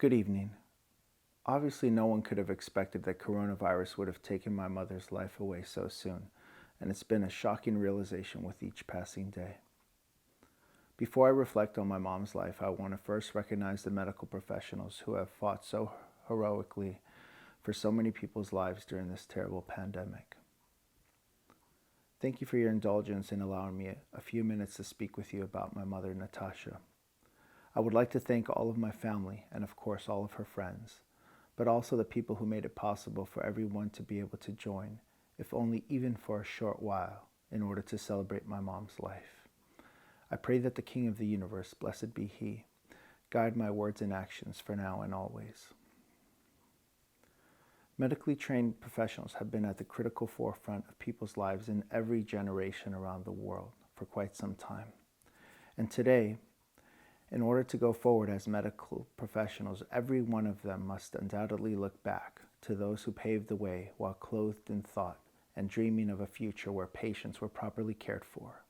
Good evening. Obviously, no one could have expected that coronavirus would have taken my mother's life away so soon, and it's been a shocking realization with each passing day. Before I reflect on my mom's life, I want to first recognize the medical professionals who have fought so heroically for so many people's lives during this terrible pandemic. Thank you for your indulgence in allowing me a few minutes to speak with you about my mother, Nathashia. I would like to thank all of my family and, of course, all of her friends, but also the people who made it possible for everyone to be able to join, if only even for a short while, in order to celebrate my mom's life. I pray that the King of the universe, blessed be He, guide my words and actions for now and always. Medically trained professionals have been at the critical forefront of people's lives in every generation around the world for quite some time. And today, in order to go forward as medical professionals, every one of them must undoubtedly look back to those who paved the way while clothed in thought and dreaming of a future where patients were properly cared for.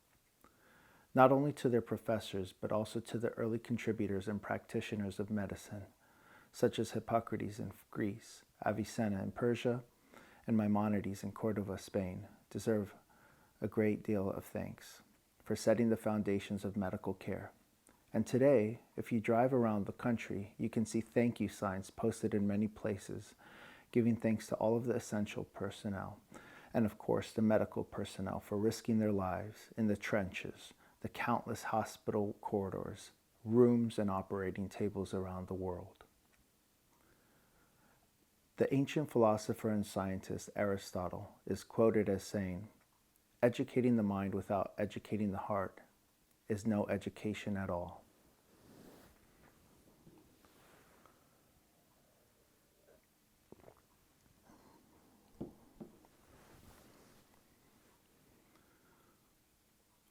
Not only to their professors, but also to the early contributors and practitioners of medicine, such as Hippocrates in Greece, Avicenna in Persia, and Maimonides in Cordova, Spain, deserve a great deal of thanks for setting the foundations of medical care. And today, if you drive around the country, you can see thank you signs posted in many places, giving thanks to all of the essential personnel, and of course the medical personnel for risking their lives in the trenches, the countless hospital corridors, rooms, and operating tables around the world. The ancient philosopher and scientist Aristotle is quoted as saying, "Educating the mind without educating the heart is no education at all."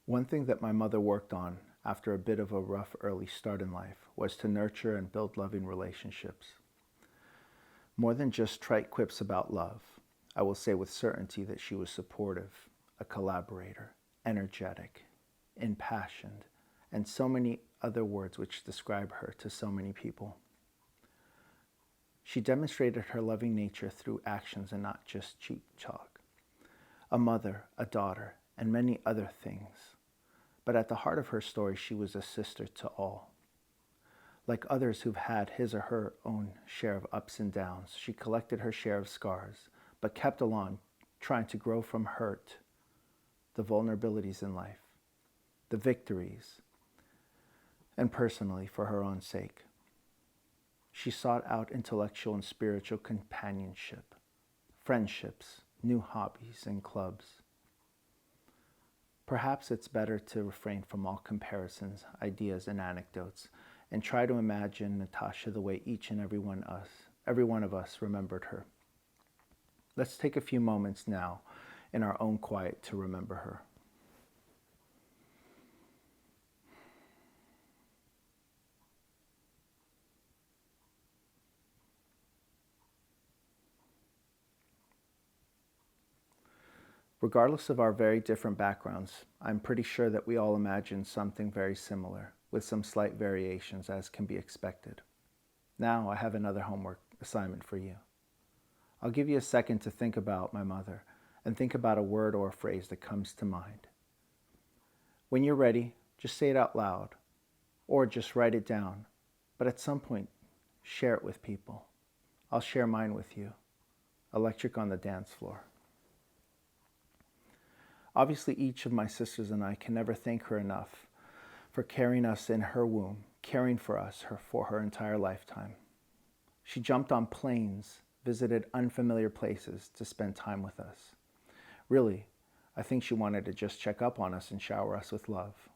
One thing that my mother worked on after a bit of a rough early start in life was to nurture and build loving relationships. More than just trite quips about love, I will say with certainty that she was supportive, a collaborator, energetic, impassioned, and so many other words which describe her to so many people. She demonstrated her loving nature through actions and not just cheap talk. A mother, a daughter, and many other things. But at the heart of her story, she was a sister to all. Like others who've had his or her own share of ups and downs, she collected her share of scars, but kept along, trying to grow from hurt, the vulnerabilities in life, the victories, and personally for her own sake. She sought out intellectual and spiritual companionship, friendships, new hobbies, and clubs. Perhaps it's better to refrain from all comparisons, ideas, and anecdotes, and try to imagine Nathashia the way each and every one of us remembered her. Let's take a few moments now in our own quiet to remember her. Regardless of our very different backgrounds, I'm pretty sure that we all imagine something very similar, with some slight variations as can be expected. Now I have another homework assignment for you. I'll give you a second to think about my mother and think about a word or a phrase that comes to mind. When you're ready, just say it out loud or just write it down, but at some point, share it with people. I'll share mine with you. Electric on the dance floor. Obviously, each of my sisters and I can never thank her enough for carrying us in her womb, caring for us for her entire lifetime. She jumped on planes, visited unfamiliar places to spend time with us. Really, I think she wanted to just check up on us and shower us with love.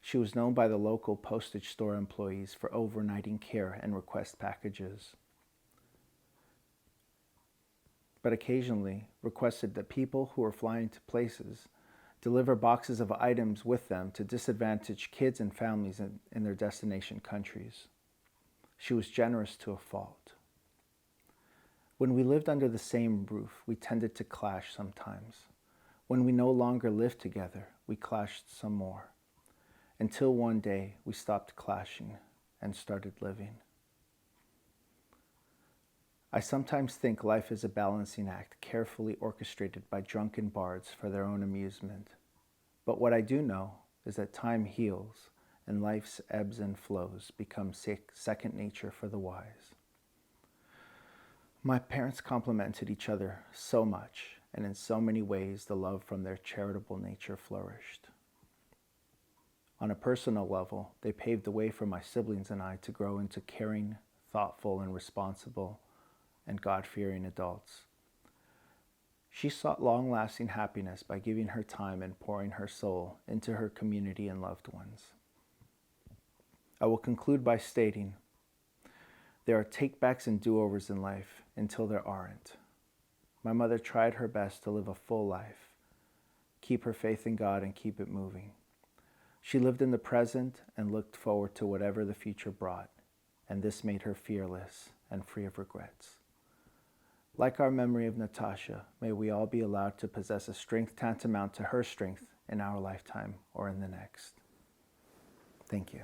She was known by the local postage store employees for overnighting care and request packages, but occasionally requested that people who were flying to places deliver boxes of items with them to disadvantaged kids and families in their destination countries. She was generous to a fault. When we lived under the same roof, we tended to clash sometimes. When we no longer lived together, we clashed some more, until one day we stopped clashing and started living. I sometimes think life is a balancing act carefully orchestrated by drunken bards for their own amusement. But what I do know is that time heals and life's ebbs and flows become second nature for the wise. My parents complemented each other so much, and in so many ways the love from their charitable nature flourished. On a personal level, they paved the way for my siblings and I to grow into caring, thoughtful, and responsible and God-fearing adults. She sought long-lasting happiness by giving her time and pouring her soul into her community and loved ones. I will conclude by stating, there are takebacks and do-overs in life until there aren't. My mother tried her best to live a full life, keep her faith in God and keep it moving. She lived in the present and looked forward to whatever the future brought, and this made her fearless and free of regrets. Like our memory of Nathashia, may we all be allowed to possess a strength tantamount to her strength in our lifetime or in the next. Thank you.